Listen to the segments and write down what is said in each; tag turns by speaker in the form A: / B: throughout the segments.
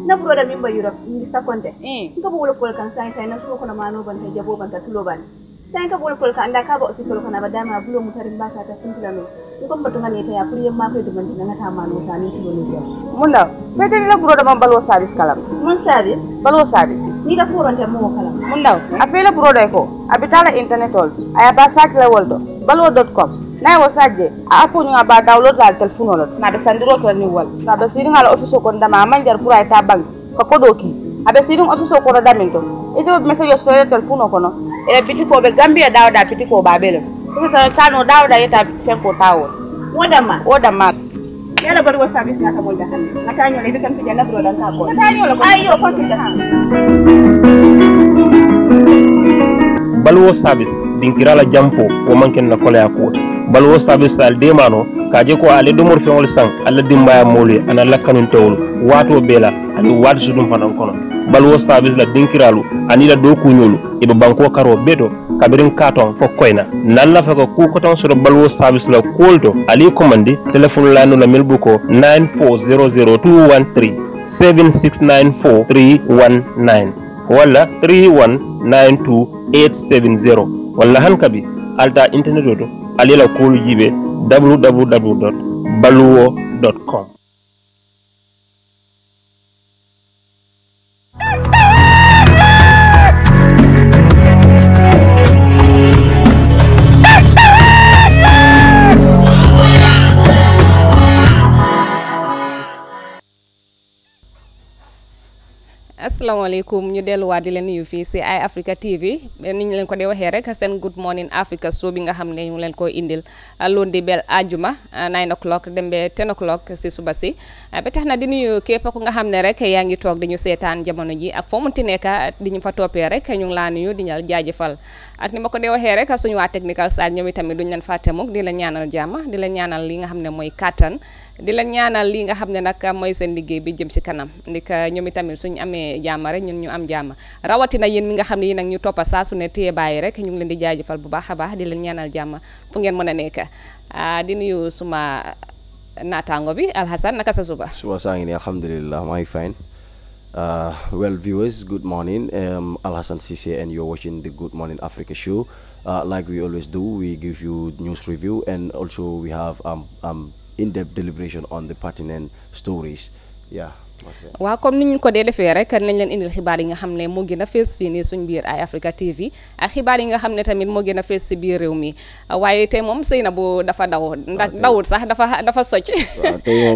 A: na broda min ba Europe ni sakonde ko bolo pol kan sai sai na so ko na mano ban ta jabo ban ta tulo ban sai ka bolo pol kan da ka ba office ko na ba dama bulo mutarin ba ta simpla no ko ba to ngane ta ya kuriyan ma kai duban na ta mano ta ni tulo ni mun da be tan la broda ban balwo service kalam mun service balwo service ni da furon ta mo kalam mun da a fe la broda ko abitala internet all aya ba sak la woldo balwo.com na wo sajje a ko nga ba download la telephone lo na be sandiro to ni wal na be sidin ala office ko ndama manjar pour ay ta bank ko kodoki abe sidin office ko do daminto e do message so telephone ko no e biti ko be gambia dawda biti ko babelo ko ta kano dawda yeta tempo tawo woda ma yala bari wo service na ta mo jahan na ta nyole be kan fi janna bro dan ka ko ta nyole ko ayo ko fi jahan
B: balwo service dinkirala jampo o manken na kolya ko balwo service al demano kaje ko ale do mor feŋol sang alla dimbaya moli ana lakkanun tewul wato bela ani wat sudum fanan kono balwo service la dinkiralu ani la do kunyolu ibe banko karo bedo kabirin katon fo koyna nalla fa ko ku ton so balwo service la kolto ali commandi telephone la no la milbuko 9400213 7694319 wala 3192870 wala hankabi alta internet do alila kolu jibe www.baluwo.com.
C: Assalamualaikum ñu delluwaat di leen nuyu fii si Eye Africa TV ni ñu leen ko dee waxee rek seen Good Morning Africa show bi nga xam ne ñu leen ko indil lundi bel ajuma 9 o'clock dem ba 10 o'clock si suba si ba tax na di nuyu képp ku nga xam ne rek yaa ngi toog di ñu seetaan jamono ji ak foo munti nekk di ñu fa toppee rek ñu ngi laa nuyu di ñu jaajëfal ak ni ma ko dee waxee rek suñu waa technical side ñoom itamit duñ leen fàtte mukk di leen ñaanal jàmm di leen ñaanal li nga xam ne mooy kattan di leen ñaanal li nga xam ne nag mooy seen liggéey bi jëm ci kanam ndik ñoom itamit suñu amee jàmm rek ñun ñu am jàmm rawatina yéen mi nga xam ne yi nag ñu toppa saa su ne téye bàyyi rek ñu ngi leen di jaajëfal bu baax a baax di leen ñaanal jàmm fu ngeen mën a nekk di nuyu suma naataango bi Alhasan naka sa suba
D: saa ngi nii alhamdulillah maa ngi fine well viewers, good morning. Alhasan Cisse and you're watching the Good Morning Africa show. Like we always do, we give you news review and also we have in-depth deliberation on the pertinent stories. Yeah.
C: waaw comme ni ñu ko dee defee rek nañ leen indil xibaar yi nga xam ne moo gën a fees fii nii suñ biir Eye Africa TV ak xibaar yi nga xam ne tamit moo gën a fees si biir réew mi waaye tey moom sëy na bu dafa daw ndax dawut sax dafa soj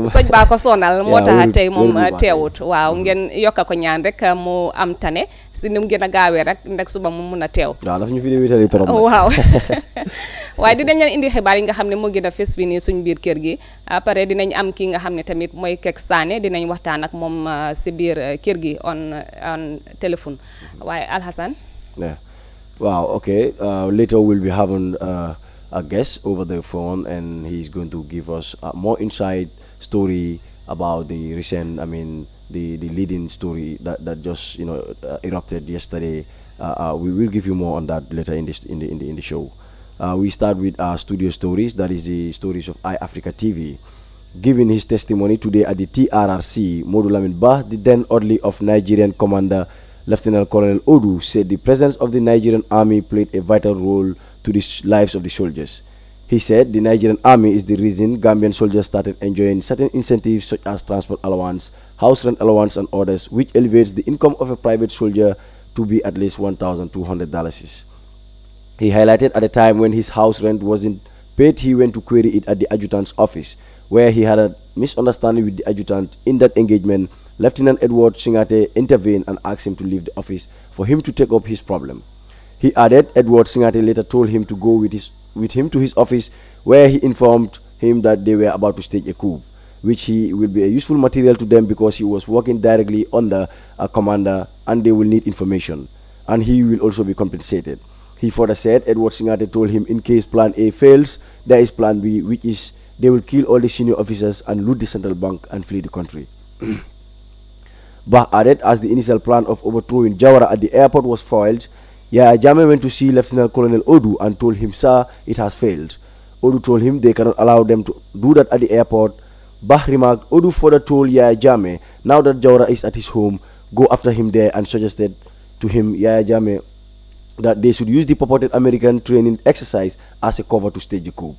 C: soj baa ko sonal moo tax tey moom teewut waaw ngeen yokkal ko ñaan rek mu am tane si ni mu gën a gaawee rek ndax suba mu mun a teew
D: waaw dafa ñu fi wéetali trop
C: waaw waaye dinañ leen indi xibaar yi nga xam ne moo gën a fees fii nii suñ biir kër gi après dinañ am kii nga xam ne tamit mooy Kek Sané dinañ waxtaan ak moom si biir kër gi on téléphone waaye Alhasan
D: yeah wow okay later we'll be having a guest over the phone and he's going to give us more inside story about the recent the leading story that just erupted yesterday. We will give you more on that later in the show. We start with our studio stories, that is the stories of Eye Africa TV. Giving his testimony today at the TRRC, Modu Lamin Bah, the then orderly of Nigerian Commander Lieutenant Colonel Odu, said the presence of the Nigerian army played a vital role to the lives of the soldiers. He said the Nigerian army is the reason Gambian soldiers started enjoying certain incentives such as transport allowance, house rent allowance and others, which elevates the income of a private soldier to be at least $1,200. He highlighted at the time when his house rent wasn't paid, he went to query it at the adjutant's office, where he had a misunderstanding with the adjutant. In that engagement, Lieutenant Edward Singate intervened and asked him to leave the office for him to take up his problem. He added Edward Singate later told him to go with him to his office, where he informed him that they were about to stage a coup, which will be a useful material to them because he was working directly under a commander and they will need information, and he will also be compensated. He further said Edward Singate told him in case plan A fails, there is plan B, which is they will kill all the senior officers and loot the central bank and flee the country. Bah added, as the initial plan of overthrowing Jawara at the airport was foiled, Yaya Jammeh went to see Lieutenant Colonel Odu and told him, "Sir, it has failed." Odu told him they cannot allow them to do that at the airport. Bah remarked, Odu further told Yaya Jammeh, now that Jawara is at his home, go after him there, and suggested to him, Yaya Jammeh, that they should use the purported American training exercise as a cover to stage a coup.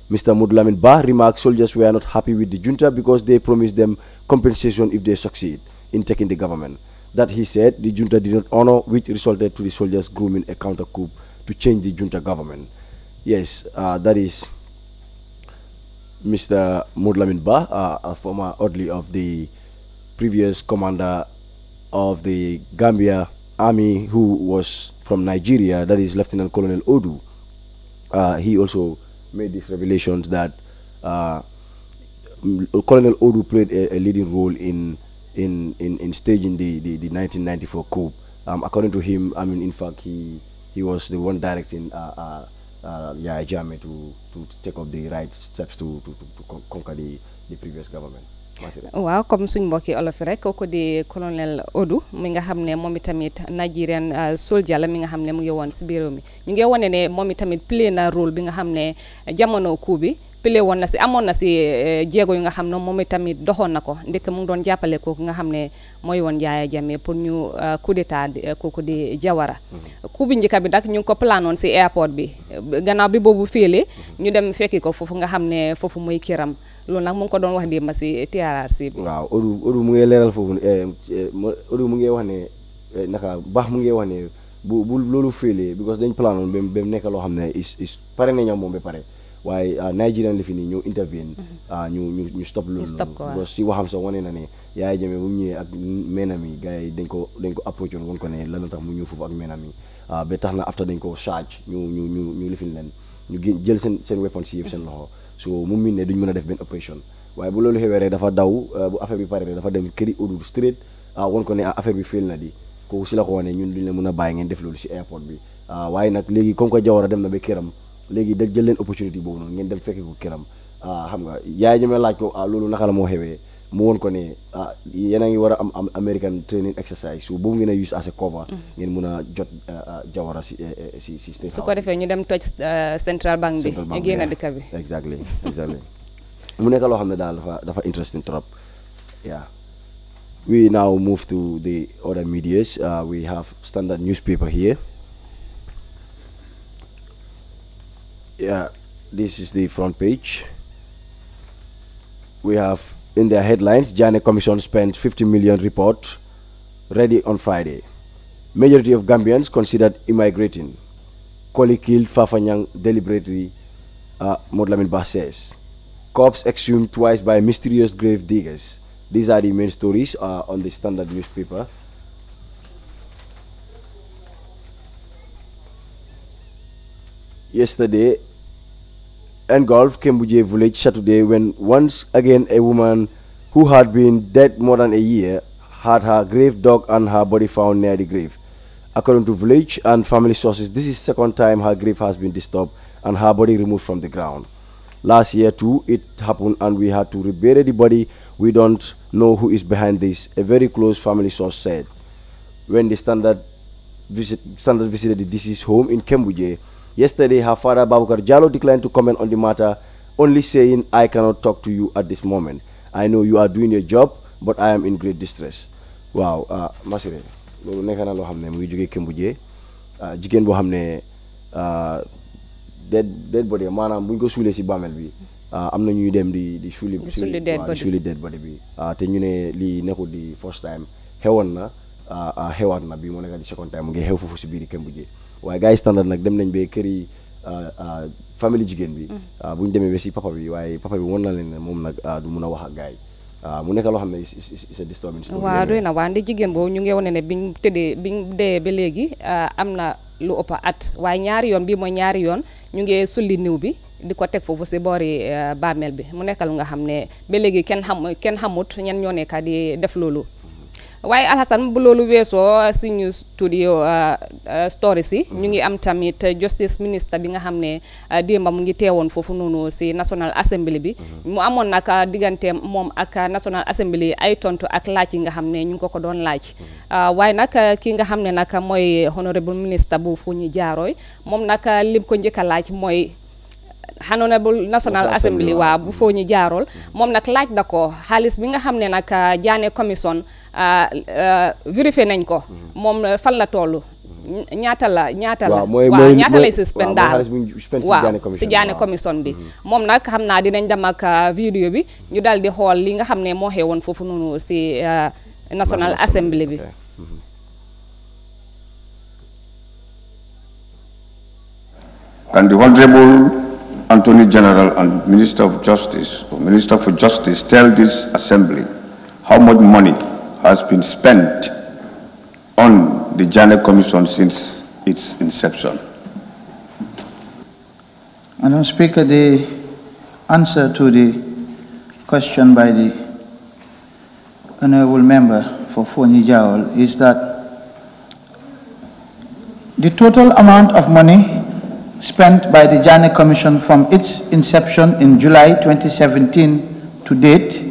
D: Mr. Mudlamin Bah remarked soldiers were not happy with the junta because they promised them compensation if they succeed in taking the government. That, he said, the junta did not honor, which resulted to the soldiers grooming a counter coup to change the junta government. Yes, that is Mr. Mudlamin Bah, a former orderly of the previous commander of the Gambia Army, who was from Nigeria, that is Lieutenant Colonel Odu. He also made these revelations that Colonel Odu played a leading role in staging the 1994 coup. According to him, I mean, in fact, he was the one directing Yaya Jammeh to take up the right steps to conquer the previous government.
C: waaw comme suñ mbokki olof rek kooku di colonel Odu mi nga xam ne moom itamit Nigerian soldier la mi nga xam ne mu ngi woon si biir réew mi ñu ngi wane ne moom itamit play na rôle bi nga xam ne jamono coup bi play woon na si amoon na si jéego yu nga xam ne moom itamit doxoon na ko ndekk mu ngi doon jàppale kooku nga xam ne mooy woon Yaya Jammeh pour ñu coup d'état kooku di Jawara coup bi njëkk bi nag ñu ngi ko planoon si airport bi gannaaw bi boobu féele ñu dem fekki ko foofu nga xam ne foofu muy kiram loolu nag mu ngi ko doon wax démb si TRRC bi.
D: waaw Odu mu ngi leeral foofu Odu mu ngi wax ne naka baax mu ngi wax ne bu loolu félee because dañ planoon ba mu nekk loo xam ne is pare nañu moom ba pare waaye Nigerian li fi nii ñëw intervene ñu stop loolu because si waxam sax wane na ne Yaya Jammeh bu mu ñëwee ak menam yi gars yi dañ ko approach woon ko ne lan la tax mu ñëw foofu ak menam yi ba tax na after dañ ko charge ñu lifin leen ñu jël seen weapon si yëpp seen loxo so mu min ne duñ mën a def benn opération waaye bu loolu xewee rek dafa daw bu affaire bi pare rek dafa dem këri Odu straight won ko ne affaire bi fail na di kooku si la ko wane ñun duñ leen mën a bàyyi ngeen def loolu si airport bi waaye nag léegi comme que Jawara dem na ba këram léegi da jël leen opportunité boobu noonu ngeen dem fekki ko këram xam nga Yaya Jammeh laaj ko loolu naka la moo xewee mu woon ko ne yéen a ngi war a am American training exercise so boobu ngeen a use as a cover ngeen mën a jot Jawara si state
C: su ko defee ñu dem toj central bank bi génn dëkk bi
D: exactly mu nekk loo xam ne daal dafa interesting trop yeah. We now move to the other medias. We have Standard newspaper here. Yeah, this is the front page. We have in their headlines, Janneh Commission spent 50 million report ready on Friday. Majority of Gambians considered immigrating. Koli killed Fafanyang deliberately, Modlamin Bah says. Corpse exhumed twice by mysterious grave diggers. These are the main stories on the Standard newspaper. Yesterday, engulfed Kembuje village Saturday when once again a woman who had been dead more than a year had her grave dug and her body found near the grave. According to village and family sources, this is the second time her grave has been disturbed and her body removed from the ground. Last year too, it happened and we had to rebury the body. We don't know who is behind this, a very close family source said. When the Standard visited the deceased home in Kembuje, yesterday her father Babukar Jallo declined to comment on the matter, only saying, I cannot talk to you at this moment. I know you are doing your job, but I am in great distress. Wow, Masire, loolu nekk na loo xam ne mu ngi jógee Kembuje, jigéen boo xam ne dead body maanaam bu ñu ko suulee si bàmmeel bi am na ñuy dem di suuli dead body bi te ñu ne lii nekkul di first time xewoon na xewaat na bi moo nekk di second time mu ngi xew foofu si biir Kembuje waaye gars yi Standard nag dem nañ ba këri famille jigéen bi bu ñu demee ba si papa bi waaye papa bi won na leen ne moom nag du mun a wax ak gars yi mu nekk loo xam ne c'est a disturbing story.
C: waaw doy na waa ndi jigéen boobu ñu ngi wane ne biñ dee ba léegi am na lu ëpp at waaye ñaari yoon bii mooy ñaari yoon ñu ngi sulli niw bi di ko teg foofu si boori bàmmeel bi mu nekk lu nga xam ne ba léegi kenn xamut ñan ñoo nekk di def loolu. waaye Alhassane bu loolu weesoo si ñu studio story si ñu ngi am tamit justice minister bi nga xam ne démba mu ngi teewoon foofu noonu si National Assembly bi mu amoon nag diggante moom ak National Assembly ay tontu ak laaj yi nga xam ne ñu ngi ko doon laaj waaye nag ki nga xam ne nag mooy honorable minister bu fu ñu jaarooy moom nag lim ko njëkk a laaj mooy Honorable National Assembly waa bu foo ñu jaarol moom nag laaj na ko xaalis bi nga xam ne nag Jaane commission vérifié nañ ko moom fan la toll ñaata lay suspend daal waaw si Jaane commission bi moom nag xam naa dinañ dem ak vidéo bi ñu dal di xool li nga xam ne moo xewoon foofu noonu si National Assembly bi.
E: And the Honorable Attorney General and Minister of Justice or Minister for Justice tell this Assembly how much money has been spent on the Janet Commission since its inception.
F: Madam Speaker, the answer to the question by the Honorable Member for Foni Jawol is that the total amount of money spent by the Janet Commission from its inception in July 2017 to date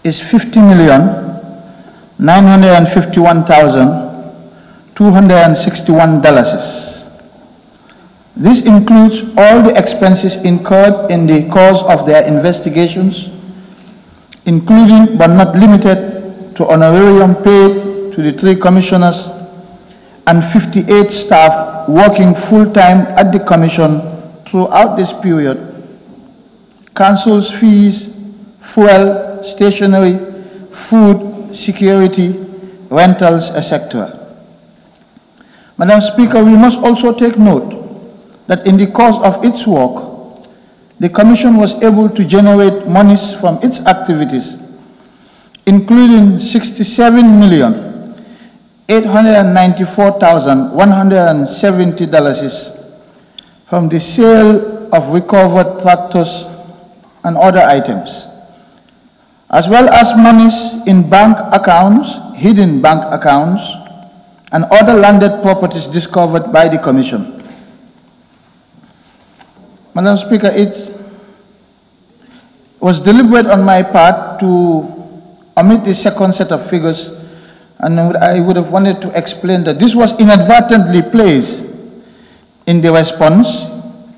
F: is $50,951,261. This includes all the expenses incurred in the course of their investigations, including but not limited to honorarium paid to the 3 commissioners and 58 staff working full-time at the Commission throughout this period, council's fees, fuel, stationery, food, security, rentals, etc. Madam Speaker, we must also take note that in the course of its work, the Commission was able to generate monies from its activities, including $67,894,170 from the sale of recovered tractors and other items, as well as monies in bank accounts, hidden bank accounts, and other landed properties discovered by the Commission. Madam Speaker, it was deliberate on my part to omit the second set of figures, and I would have wanted to explain that this was inadvertently placed in the response.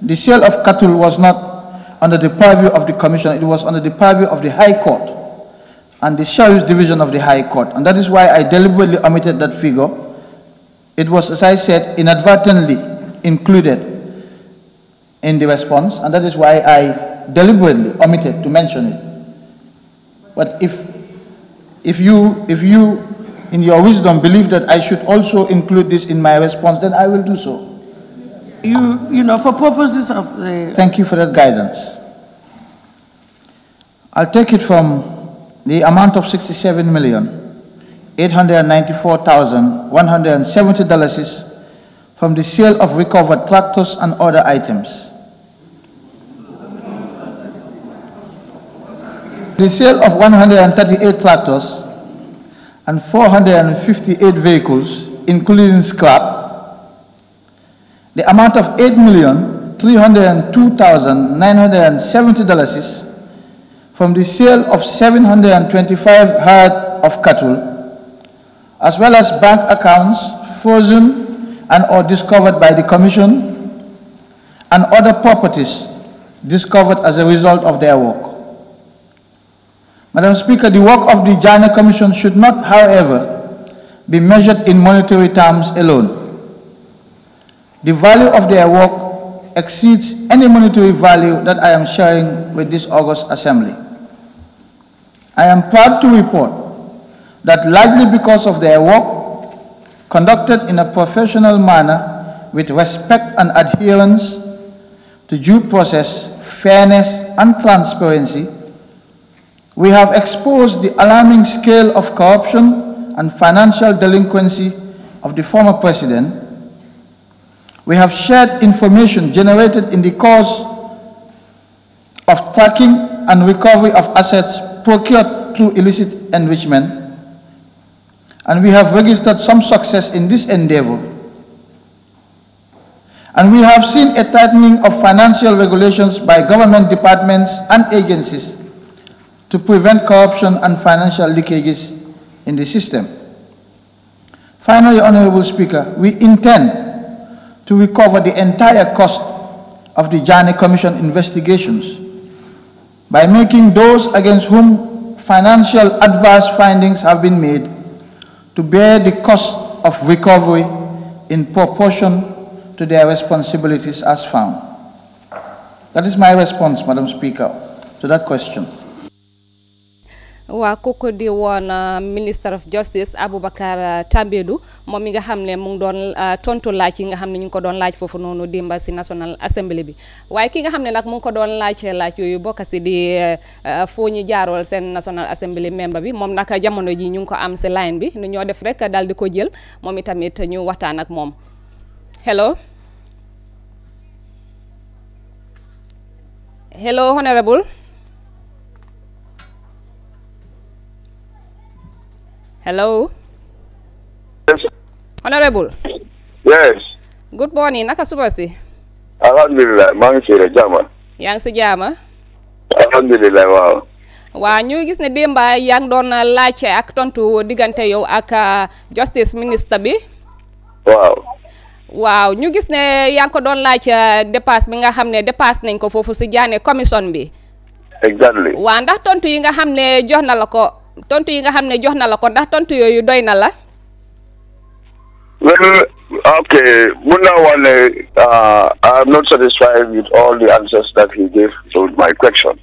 F: The sale of cattle was not under the purview of the Commission, it was under the purview of the High Court and the Sheriff's Division of the High Court, and that is why I deliberately omitted that figure. It was, as I said, inadvertently included in the response, and that is why I deliberately omitted to mention it. But if you in your wisdom believe that I should also include this in my response, then I will do so.
G: You know, for purposes of the...
F: Thank you for that guidance. I'll take it from the amount of $67,894,170 from the sale of recovered tractors and other items. The sale of 138 tractors and 458 vehicles, including scrap, the amount of $8,302,970 from the sale of 725 herd of cattle, as well as bank accounts frozen and or discovered by the Commission, and other properties discovered as a result of their work. Madam Speaker, the work of the Janet Commission should not, however, be measured in monetary terms alone. The value of their work exceeds any monetary value that I am sharing with this august Assembly. I am proud to report that largely because of their work, conducted in a professional manner with respect and adherence to due process, fairness, and transparency, we have exposed the alarming scale of corruption and financial delinquency of the former president. We have shared information generated in the course of tracking and recovery of assets procured through illicit enrichment, and we have registered some success in this endeavor. And we have seen a tightening of financial regulations by government departments and agencies to prevent corruption and financial leakages in the system. Finally, Honorable Speaker, we intend to recover the entire cost of the Janneh Commission investigations by making those against whom financial adverse findings have been made to bear the cost of recovery in proportion to their responsibilities as found. That is my response, Madam Speaker, to that question.
C: waa kooku di woon Minister of Justice Aboubacar Tambadou moom mi nga xam ne mu ngi doon tontu laaj yi nga xam ne ñu ngi ko doon laaj foofu noonu démba si National Assembly bi waaye ki nga xam ne nag mu ngi ko doon laaj yooyu bokk si di foo ñu jaarool seen National Assembly member bi moom nag jamono ji ñu ngi ko am si line bi nu ñoo def rek daal di ko jël moom itamit ñu waxtaan ak moom. Hello honorable. Hello.
H: Yes.
C: Honorable.
H: Yes.
C: Good morning. Naka suba si?
H: Alhamdulillah. Maa ngi si jàmm.
C: Yaa ngi si jàmm?
H: Alhamdulillah waaw.
C: Waa ñu gis ne démba yaa ngi doon laajte ak tontu diggante yow ak justice minister bi.
H: Waaw.
C: Waaw ñu gis ne yaa ngi ko doon laaj dépasse bi nga xam ne dépasse nañ ko foofu si Janneh commission bi.
H: Exactly.
C: Waa ndax tontu yi nga xam ne jox na la ko. Tontu yi nga xam ne jox na la ko ndax tontu yooyu doy na la.
H: Well, okay. I'm not satisfied with all the answers that he gave to my question.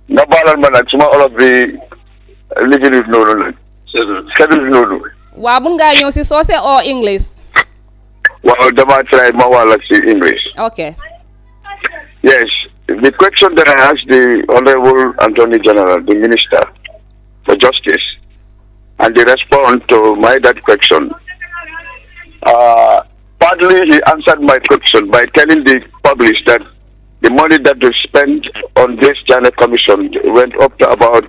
H: Na balal man ak suma all of the living with no.
C: Waa mun ngaa ñëw si soose or English.
H: Well, dama try ma wala si English.
C: Okay.
H: Yes. The question that I asked the Honorable Attorney General, the Minister for Justice, and the response to that question, partly he answered my question by telling the public that the money that was spent on this Janneh Commission went up to about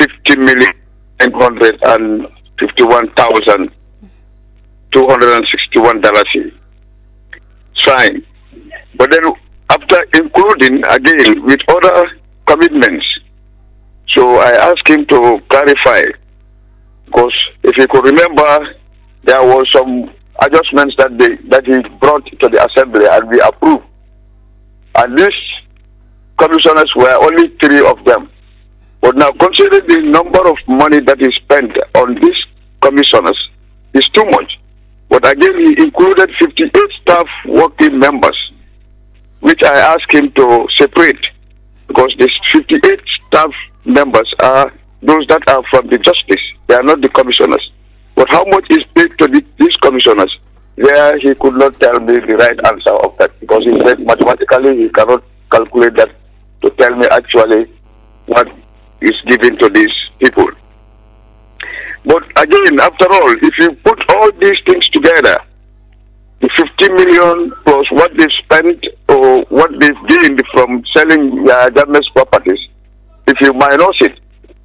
H: $50,951,261. Fine. But then after including again with other commitments, so I asked him to clarify, because if you could remember, there was some adjustments that he brought to the Assembly and we approved. And these commissioners were only 3 of them. But now considering the number of money that is spent on these commissioners is too much. But again, he included 58 staff working members, which I asked him to separate, because these 58 staff members are those that are from the justice. They are not the commissioners. But how much is paid to these commissioners? There he could not tell me the right answer of that, because he said mathematically he cannot calculate that to tell me actually what is given to these people. But again, after all, if you put all these things together, the 50 million plus what they spent or what they've gained from selling Janneh's properties, if you minus it,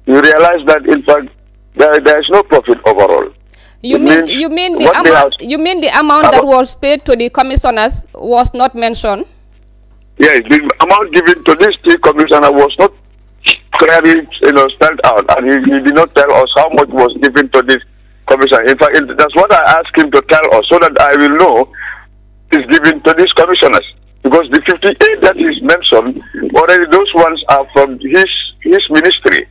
H: you realize that in fact there is no profit overall. You mean the amount that was paid to the commissioners was not mentioned? Yes, the amount given to these 3 commissioners was not clearly spelled out, and he did not tell us how much was given to this commissioner. In fact, that's what I asked him to tell us, so that I will know is given to these commissioners. Because the 58 that is mentioned, already those ones are from his ministry.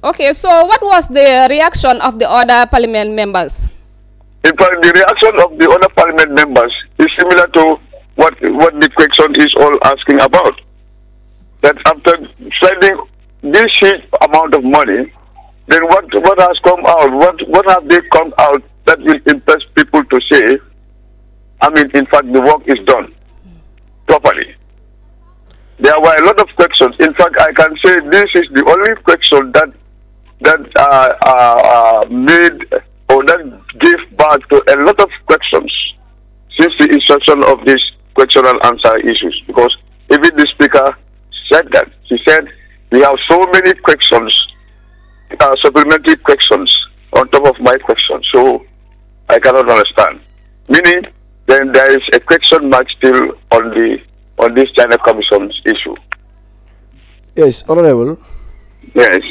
H: Okay, so what was the reaction of the other parliament members? In fact, the reaction of the other parliament members is similar to what the question is all asking about. That after spending this huge amount of money, then what has come out? What have they come out that will impress people to say, I mean, in fact, the work is done properly? There were a lot of questions. In fact, I can say this is the only question that made or that gave birth to a lot of questions since the instruction of these question and answer issues. Because even the speaker said that. He said, we have so many questions, supplementary questions on top of my question. So I cannot understand. Meaning, then there is a question mark still on this Janneh Commission's issue.
D: Yes, Honorable.
H: Yes.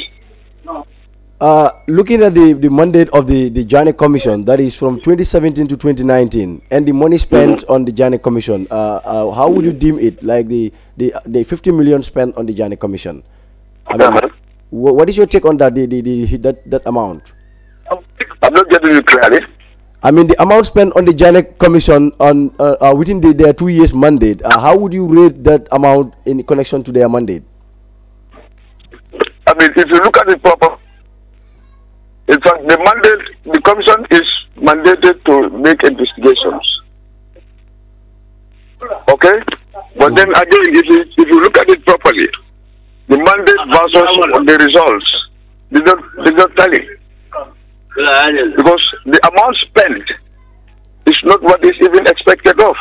D: Looking at the mandate of the Janet Commission, that is from 2017 to 2019, and the money spent on the Janet Commission, how would you deem it? Like the 50 million spent on the Janet Commission. I mean, what is your take on that? That amount?
H: I'm not getting you clearly.
D: I mean, the amount spent on the Janet Commission on within their 2 years mandate. How would you rate that amount in connection to their mandate?
H: I mean, if you look at it proper, in fact, the commission is mandated to make investigations. Okay? But then again, if you look at it properly, the mandate versus the results, they don't tally. Because the amount spent is not what is even expected of.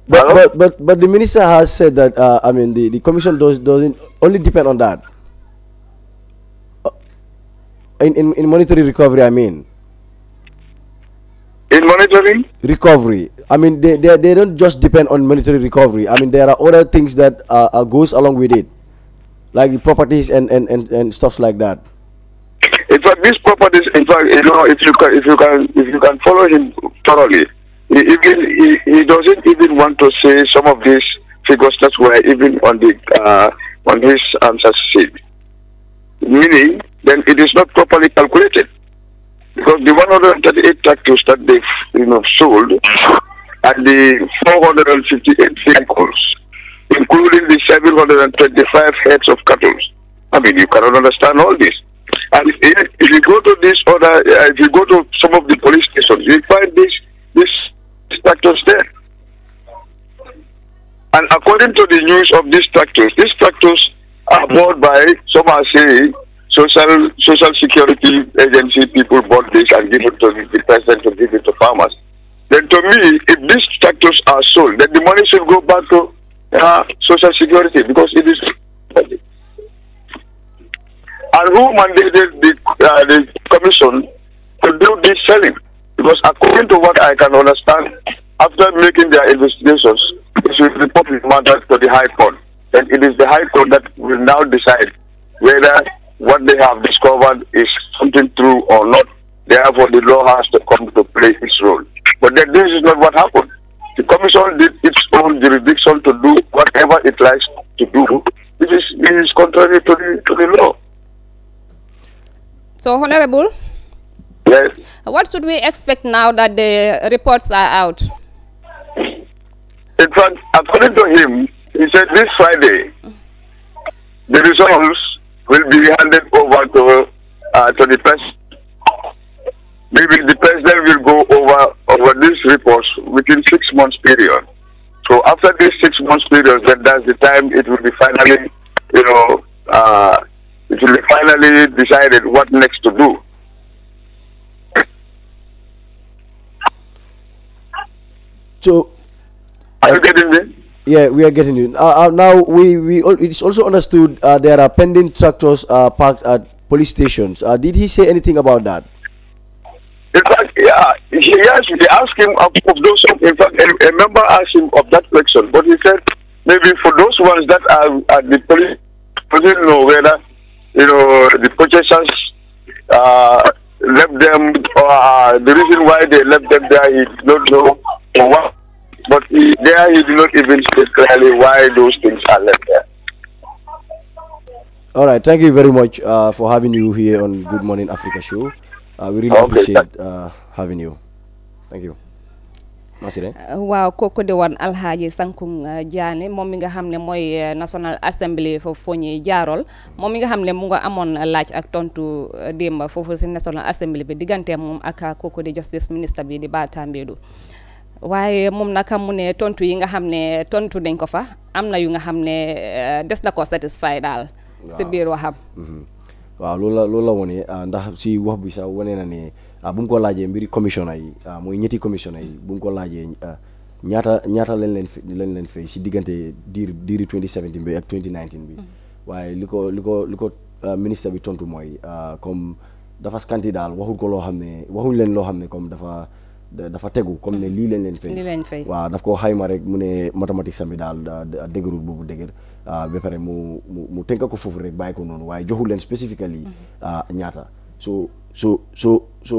D: But the minister has said that I mean the commission doesn't only depend on that. In monetary recovery, I mean.
H: In monetary
D: recovery, I mean they don't just depend on monetary recovery. I mean there are other things that goes along with it, like the properties and stuff like that.
H: In fact, these properties, in fact, you know, if you can follow him thoroughly, he doesn't even want to say some of these figures that were even on his answer sheet. Meaning, then it is not properly calculated, because the 138 tractors that they've sold and the 458 vehicles, including the 725 heads of cattle. I mean, you cannot understand all this. And if you go to if you go to some of the police stations, you find these tractors there. And according to the news of these tractors are bought by, some are saying, social security agency people bought this and give it to the president to give it to farmers. Then to me, if these tractors are sold, then the money should go back to social security, because it is. And who mandated the commission to do this selling? Because according to what I can understand, after making their investigations, it should report the matter to the High Court. And it is the High Court that will now decide whether what they have discovered is something true or not. Therefore, the law has to come to play its role. But then this is not what happened. The commission did its own jurisdiction to do whatever it likes to do. It is contrary to the law.
C: So, Honorable,
H: yes.
C: What should we expect now that the reports are out?
H: In fact, according to him, he said this Friday, the results will be handed over to the press. Maybe the president will go over these reports within 6 months period. So after this 6 months period, then that's the time it will be finally, it will be finally decided what next to do.
D: So,
H: are you getting me?
D: Yeah, we are getting you. Now it is also understood there are pending tractors parked at police stations. Did he say anything about that?
H: In fact, yeah, they asked him of those. In fact, a member asked him of that question, but he said maybe for those ones that are at the police, he didn't know whether the purchasers left them, or the reason why they left them there, he did not know or what. But he did not even state clearly why those things are left there.
D: All right, thank you very much for having you here on Good Morning Africa show. We really appreciate having you. Thank you.
C: waaw kooku de woon Alhaji Sankung Diané moom mi nga xam ne mooy National Assembly foofu foo ñuy jaarool moom mi nga xam ne mu nga amoon laaj ak tontu démb foofu si National Assembly bi diggante moom ak kooku di Justice Minister bi di Bah Tambadou waaye moom naka mu ne tontu yi nga xam ne tontu dañ ko fa am na yu nga xam ne des na ko satisfy daal si biir waxam.
D: waaw loolu la wone ndax si wax bi sax wane na ne bu mu ko laajee mbiri commissioner yi mooy ñetti commissioner yi bu mu ko laajee ñaata lañ leen fay si diggante diiri 2017 bi ak 2019 bi waaye li ko ministre bi tontu mooy comme dafa scanti daal waxul leen loo xam ne comme dafa dafa tegu comme ne lii leen fay waaw daf ko xayma rek mu ne mathématique sami daal dëgërul boobu dëgër ba pare mu tënk ko foofu rek bàyyi ko noonu waaye joxul leen spécifically ñaata so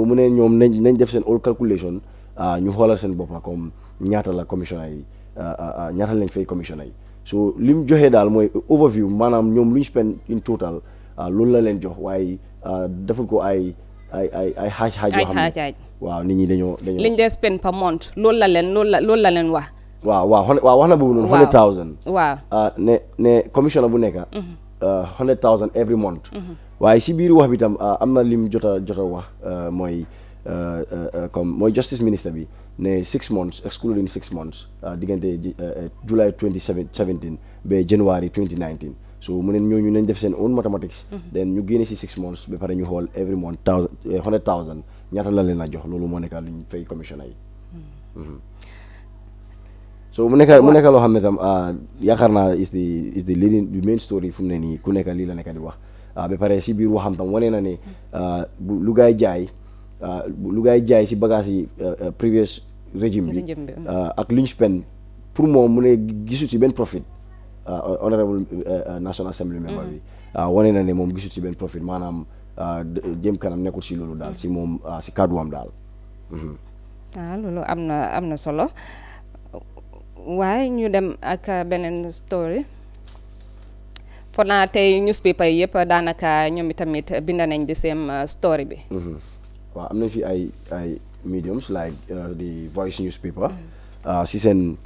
D: mu ne ñoom nañ def seen all calculation ñu xoolal seen bopp comme ñaata la commissionnaire yi ñaata lañ fay commissionnaire yi so li mu joxee daal mooy overview maanaam ñoom lu ñu spend in total loolu la leen jox waaye deful ko ay xaaj yoo xam ne waaw nit ñi dañoo
C: liñ dee spend per month loolu la leen wax
D: waaw wax na boobu noonu 100,000
C: waaw
D: ne commissioner bu nekk 100,000 every month waaye si biir wax bi tam am na lim jota wax mooy comme mooy justice minister bi ne 6 months excluding 6 months diggante July 2017 ba January 2019 so mu ne ñooñu nañ def seen own mathematics then ñu génne si 6 months ba pare ñu xool every month 100,000 ñaata la leen a jox loolu moo nekk luñ fay commissioner yi so mu nekk loo xam ne tam yaakaar naa is the leading the main story fu mu ne nii ku nekk lii la nekk di wax ba pare si biir waxam tam wane na ne lu gaay jaay si bagage yi previous régime bi ak liñ spend pour moom mu ne gisul si benn profit honorable National Assembly member bi wane na ne moom gisul si benn profit maanaam jëm kanam nekkul si loolu daal si moom si kàdduwam daal
C: loolu am na solo waaye ñu dem ak beneen story for naa tey newspaper yi yëpp daanaka ñoom itamit binda nañ di same story bi
D: waaw am nañ fi ay mediums like the Voice newspaper si seen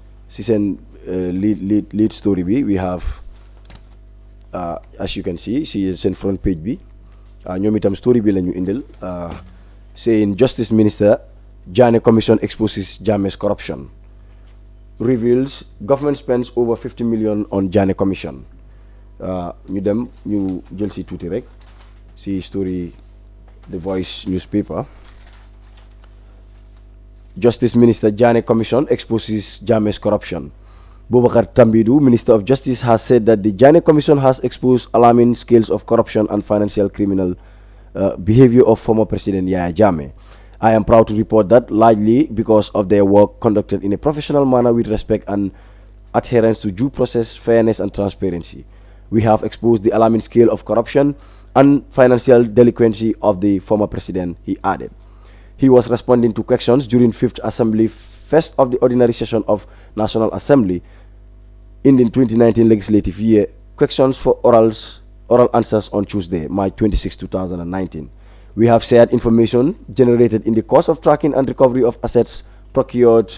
D: lead story bi we have as you can see si seen front page bi ñoom itam story bi la ñu indil saying Justice Minister Janneh Commission exposes Jammeh's corruption reveals government spends over 50 million on Janneh Commission ñu dem ñu jël si tuuti rek si story The Voice newspaper. Justice Minister Janneh Commission exposes Jammeh's corruption. Boubacar Tambidou, Minister of Justice, has said that the Janneh Commission has exposed alarming scales of corruption and financial criminal behavior of former President Yahya Jammeh. I am proud to report that largely because of their work conducted in a professional manner with respect and adherence to due process, fairness and transparency. We have exposed the alarming scale of corruption and financial delinquency of the former president, he added. He was responding to questions during 5th Assembly, first of the ordinary session of National Assembly in the 2019 legislative year, questions for oral answers on Tuesday, March 26, 2019. We have shared information generated in the course of tracking and recovery of assets procured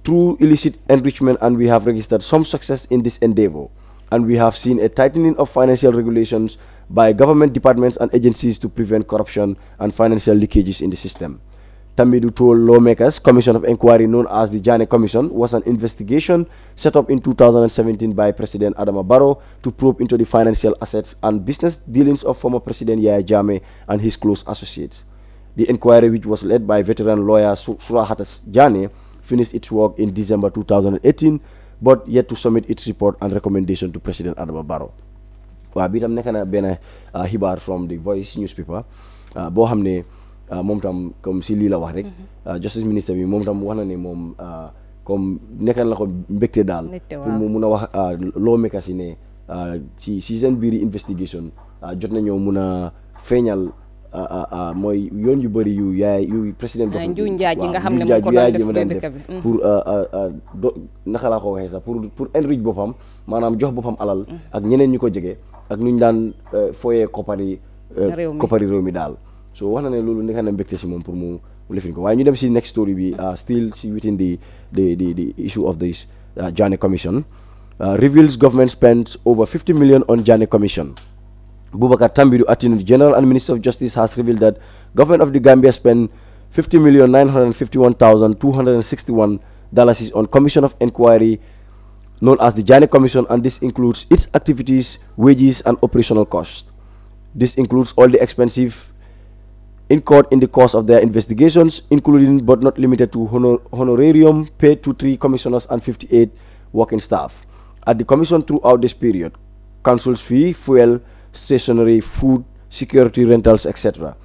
D: through illicit enrichment, and we have registered some success in this endeavor. And we have seen a tightening of financial regulations by government departments and agencies to prevent corruption and financial leakages in the system. Tambidou told lawmakers Commission of Inquiry known as the Janneh Commission was an investigation set up in 2017 by President Adama Barrow to probe into the financial assets and business dealings of former President Yahya Jammeh and his close associates. The inquiry, which was led by veteran lawyer Surahata Janneh, finished its work in December 2018, but yet to submit its report and recommendation to President Adama Barrow. Waaw bi tam nekk na benn xibaar from the Voice newspaper boo xam ne moom tam comme si lii la wax rek justice minister bi moom tam wax na ne moom comme nekkal na ko mbégte daal pour mu mun a wax lawmakers yi ne si seen biiri investigation jot nañoo mun a feeñal mooy yoon yu bëri yu président
C: njuuj njaaj yi nga xam ne mu ko doon def dëkk bi
D: pour naka laa ko waxee sax pour enrich boppam maanaam jox boppam alal ak ñeneen ñu ko jege ak nu ñu daan fooyee koppari réew mi daal so wax na ne loolu nekk na mbégte si moom pour mu lifin ko waaye ñu dem si next story bi still si within the issue of this Janneh Commission reveals government spends over 50 million on Janneh Commission. Boubacar Tambidou, Attorney General and Minister of Justice, has revealed that government of the Gambia spent $50,951,261 on Commission of Inquiry known as the Janneh Commission, and this includes its activities, wages and operational costs. This includes all the expenses incurred in the course of their investigations, including but not limited to honorarium paid to 3 commissioners and 58 working staff at the commission throughout this period, council's fee, fuel, stationery, food, security, rentals, etc.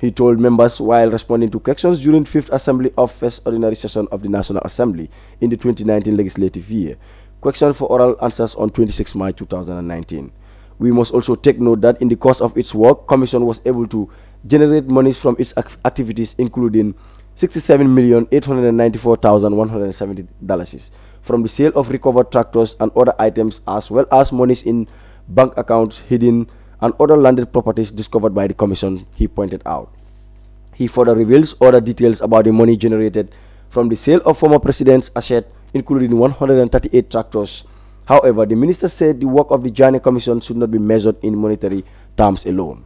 D: He told members while responding to questions during 5th Assembly of First Ordinary Session of the National Assembly in the 2019 legislative year. Question for oral answers on 26 March 2019. We must also take note that in the course of its work, Commission was able to generate monies from its activities, including $67,894,170 from the sale of recovered tractors and other items, as well as monies in bank accounts hidden and other landed properties discovered by the Commission, he pointed out. He further reveals other details about the money generated from the sale of former president's assets, including 138 tractors. However, the minister said the work of the Janneh Commission should not be measured in monetary terms alone.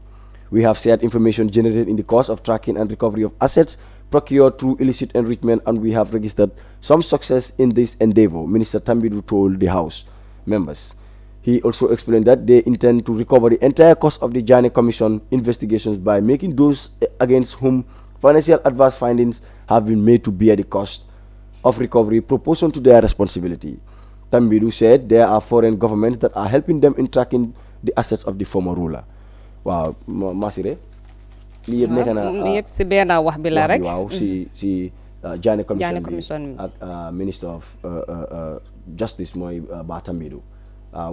D: We have shared information generated in the course of tracking and recovery of assets procured through illicit enrichment, and we have registered some success in this endeavor, Minister Tambidu told the House members. He also explained that they intend to recover the entire cost of the Janneh Commission investigations by making those against whom financial adverse findings have been made to bear the cost of recovery proportional to their responsibility. Tambidu said there are foreign governments that are helping them in tracking the assets of the former ruler. Wow, Masire. Li yeb nek na
C: yeb ci ben wax bi la rek.
D: Waaw si Janneh Commission ak Minister of Justice moy Ba Tambidu.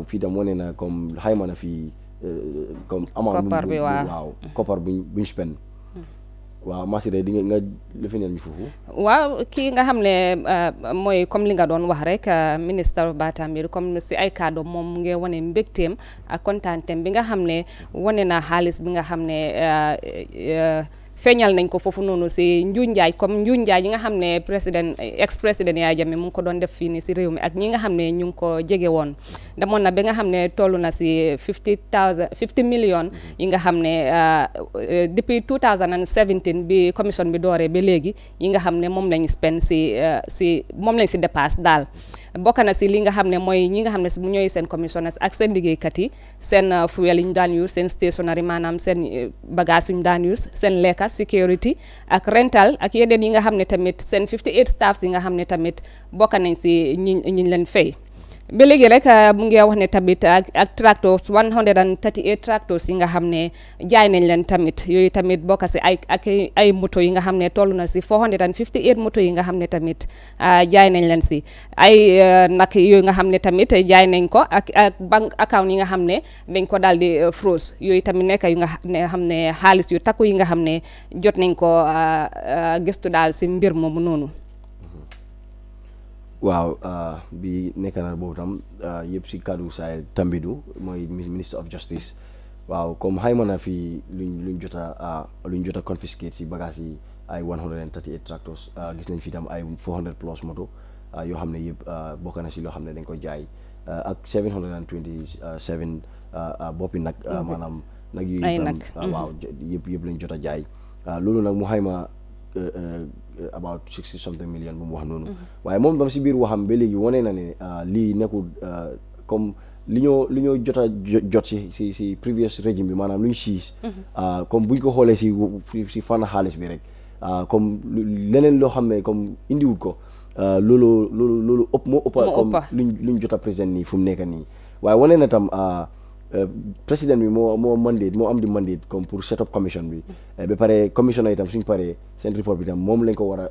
D: Fii tam wane na comme xayma na fii comme amount bi waaw koppar buñ spend waaw Masire di nga lifineel ñu foofu
C: waaw kii nga xam ne mooy comme li nga doon wax rek ministre Ba Tambidu comme si ay kàddu moom ngi wane mbégteem ak kontaanteem bi nga xam ne wane na xaalis bi nga xam ne feeñal nañ ko foofu noonu si njuuj njaay comme njuuj njaay yi nga xam ne ex président Yaya Jammeh mu ngi ko doon def fii ni si réew mi ak ñi nga xam ne ñu ngi ko jege woon demoon na ba nga xam ne toll na si 50 millions yi nga xam ne depuis 2017 bi commission bi dooree ba léegi yi nga xam ne moom lañ spend si moom lañ si dépasse daal bokk na si li nga xam ne mooy ñi nga xam ne si ñooy seen commissionnaires ak seen liggéeykat yi seen fuel yi ñu daan use seen stationery maanaam seen bagage yu ñu daan use seen lekka security ak rental ak yeneen yi nga xam ne tamit seen 58 staffs yi nga xam ne tamit bokk nañ si ñi leen fay ba léegi rek mu ngi wax ne tamit ak tractors 138 tractors yi nga xam ne jaay nañ leen tamit yooyu tamit bokk si ay moto yi nga xam ne toll na si 458 moto yi nga xam ne tamit jaay nañ leen si ay nag yooyu nga xam ne tamit jaay nañ ko ak bank account yi nga xam ne dañ ko daal di froze yooyu tamit nekk yu nga xam ne xaalis yu takku yi nga xam ne jot nañ ko gëstu daal si mbir moomu noonu.
D: waaw bi nekk na boobu tam yëpp si kaddu Saay Tambidu mooy Minister of Justice waaw comme xayma na fi luñ jot a confiscate si bagage yi ay 138 tractors gis nañ fi tam ay 400 plus moto yoo xam ne yëpp bokk na si loo xam ne dañ ko jaay ak 727 boppi nag maanaam nag yu tam waaw yëpp lañ jot a jaay loolu nag mu xayma about 60 something million bu mu wax noonu waaye moom tam si biir waxam ba léegi wane na ne lii nekkul comme li ñoo jot a jot si previous régime bi maanaam lu ñu siis comme buñ ko xoolee si fànn xaalis bi rek comme leneen loo xam ne comme indiwut ko loolu ëpp moo ëpp comme luñ jot a présent nii fu mu nekk nii waaye wane na tam président bi moo am di mandate comme pour set up commission bi ba pare commission itam suñ paree seen report bi tam moom lañ ko war a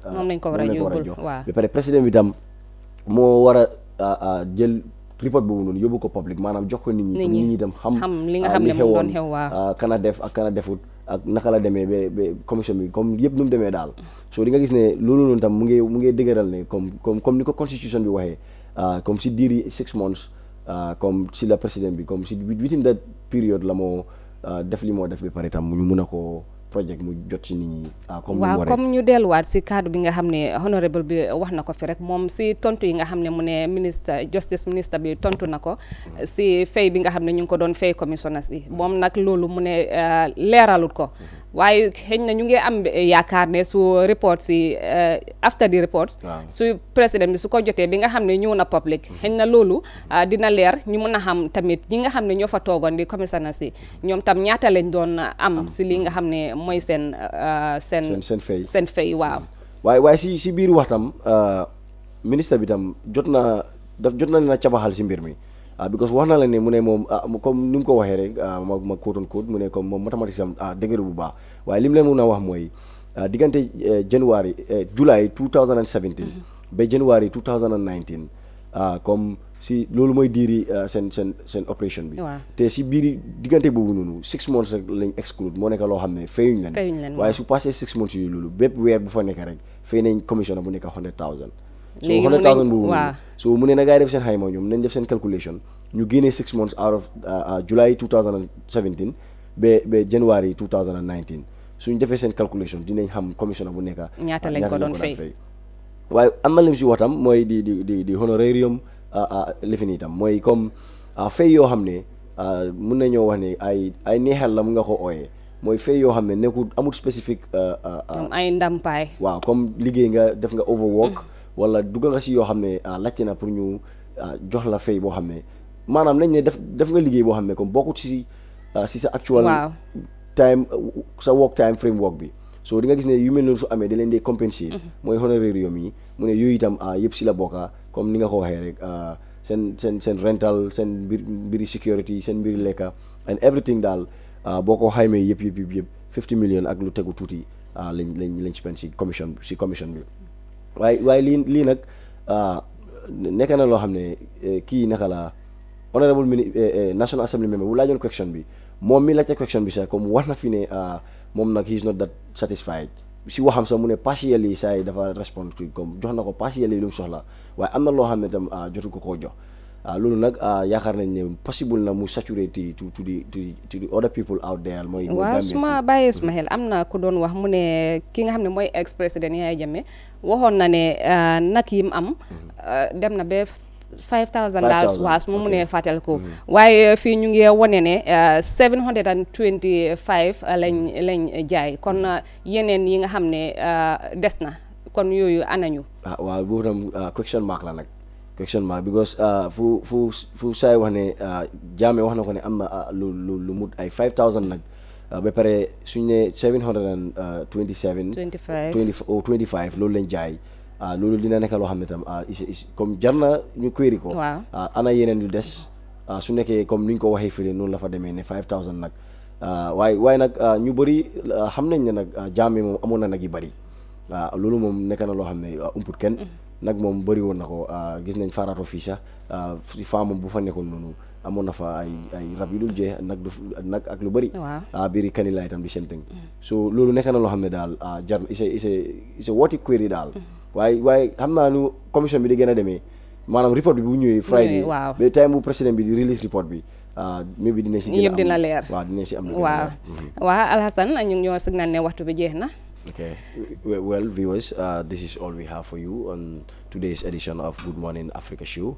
D: jox ba pare président bi tam moo war a jël report boobu noonu yóbbu ko public maanaam jox ko nit ñi tam xam
C: li nga xam ne moo doon xew
D: kana def ak kana defut ak naka la demee ba commission bi comme yëpp nu mu demee daal so di nga gis ne loolu noonu tam mu ngi dëgëral ne comme ni ko constitution bi waxee comme si diiri 6 months comme si la président bi comme si within that period la moo def li moo def ba pare tam ñu mun a ko project mu jot ci nit ñi
C: waaw comme ñu delluwaat si cadre bi nga xam ne honorable bi wax na ko fi rek moom si tontu yi nga xam ne mu ne justice ministre bi tontu na ko si fay bi nga xam ne ñu ngi ko doon fay commissionnaires yi moom nag loolu mu ne leeralut ko waaye xëy na ñu ngi am yaakaar ne su report si after the report su président bi su ko jotee bi nga xam ne ñëw na public xëy na loolu dina leer ñu mun a xam tamit ñi nga xam ne ñoo fa toogoon di commissionnaires yi ñoom tam ñaata lañ doon am si li nga xam ne mooy seen fay waaw
D: waaye si biir waxtam ministre bi tam jot na leen a cabaxal si mbir mi because wax na la ne mu ne moom comme ni mu ko waxee rek ma quote on quote mu ne comme moom mathématicien dëgëru bu baax waaye li mu leen mun a wax mooy diggante January July 2017 ba January 2019 comme si loolu mooy diiri seen opération bi te si biiri diggante boobu noonu 6 months rek lañ exclude moo nekk loo xam ne fayuñ leen waaye su passé 6 months yooyu loolu bépp weer bu fa nekk rek fay nañ commissioner bu nekk 100,000 so 100,000 boobu so mu ne na gaa yi def seen xayma ñoom nañ def seen calculation ñu génnee 6 months out of July 2017 ba January 2019 suñ defee seen calculation dinañ xam commissioner bu nekk
C: ñaata lañ ko doon fay
D: waaye am na lim si waxtam mooy di honorarium lifin itam mooy comme fay yoo xam ne mun nañoo wax ne ay neexal la mu nga ko ooyee mooy fay yoo xam ne nekkul amul spécifique
C: ay ndàmpaay
D: waaw comme liggéey nga def nga overwork wala dugg nga si yoo xam ne laajte na pour ñu jox la fay boo xam ne maanaam nañ ne def nga liggéey boo xam ne comme bokkut si sa actual time sa work time framework bi so di nga gis ne yu mel noonu su amee da leen dee compenser mooy honorarium yi mu ne yooyu itam yëpp si la bokka comme ni nga ko waxee rek seen rental seen mbiri security seen mbiri lekka and everything daal boo ko xaymee yëpp 50 million ak lu tegu tuuti lañ spend si commission bi waaye lii nag nekk na loo xam ne kii naka la honorable National Assembly member bu laajoon question bi moom mi laajte question bi sax comme wax na fi ne moom nag he is not that satisfied si waxam sax mu ne partially saa yi dafa respond comme jox na ko partially lu mu soxla waaye am na loo xam ne tam jotu ko koo jox loolu nag yaakaar nañ ne possible na mu saturate to the other people out there mooy
C: waaw suma bàyyee suma xel am na ku doon wax mu ne ki nga xam ne mooy ex président Yaya Jammeh waxoon na ne nag yi mu am dem na ba $5,000 waas mu ne fàttal ko waaye fii ñu ngi wone ne 725 lañ jaay kon yeneen yi nga xam ne des na kon yooyu anañu
D: waaw boobu tam question mark la nag question mark because fu saay wax ne Jammeh wax na ko ne am na lu mut ay 5,000 nag ba pare suñ ne 727 25 loolu lañ jaay loolu dina nekk loo xam ne tam comme jar na ñu query ko ana yeneen yu des su nekkee comme ni ñu ko waxee fii noonu la fa demee ne 5,000 nag waaye nag ñu bëri xam nañ ne nag Jammeh moom amoon na nag yu bëri loolu moom nekk na loo xam ne umput kenn nag moom bëri woon na ko gis nañ faarato fii sax si faamam bu fa nekkoon noonu amoon na fa ay rab yu dul jeex nag ak lu bëri biiri kanila itam di same thing so loolu nekk na loo xam ne daal jar is a worthy query daal waaye xam naa nu commission bi di gën a demee maanaam report bi bu ñëwee Friday ba time bu président bi di release report bi maybe dina si gën a am
C: yëpp dina leer
D: waaw dina si am
C: waaw Alhassan ñu ngi ñoo signal ne waxtu bi jeex na.
D: Okay, well viewers, this is all we have for you on today's edition of Good Morning Africa show.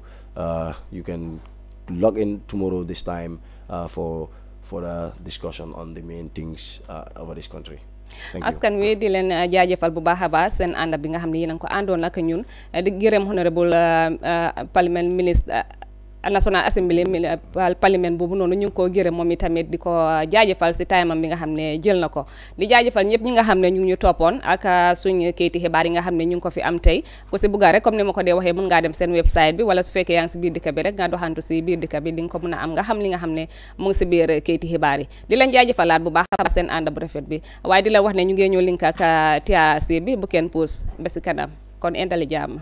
D: You can log in tomorrow this time for the discussion on the main things over this country.
C: askan wi di leen jaajëfal bu baax a baax seen ànd bi nga xam ne yéen a ngi ko àndoon ak ñun di gërëm honorable parliament ministre National Assembly parlement boobu noonu ñu ngi ko gërëm moom itamit di ko jaajëfal si time am bi nga xam ne jël na ko di jaajëfal ñëpp ñi nga xam ne ñu ngi ñu toppoon ak suñ kayiti xibaar yi nga xam ne ñu ngi ko fi am tey ku si bugga rek comme ni ma ko dee waxee mën ngaa dem seen website bi wala su fekkee yaa ngi si biir dëkk bi rek nga doxantu si biir dëkk bi di nga ko mën a am nga xam li nga xam ne mu ngi si biir kayiti xibaar yi di leen jaajëfalaat bu baax a seen ànd bu rafet bi waaye di la wax ne ñu ngi ñëw link ak TRRC bi bu kenn puus ba si kanam kon indali jàmm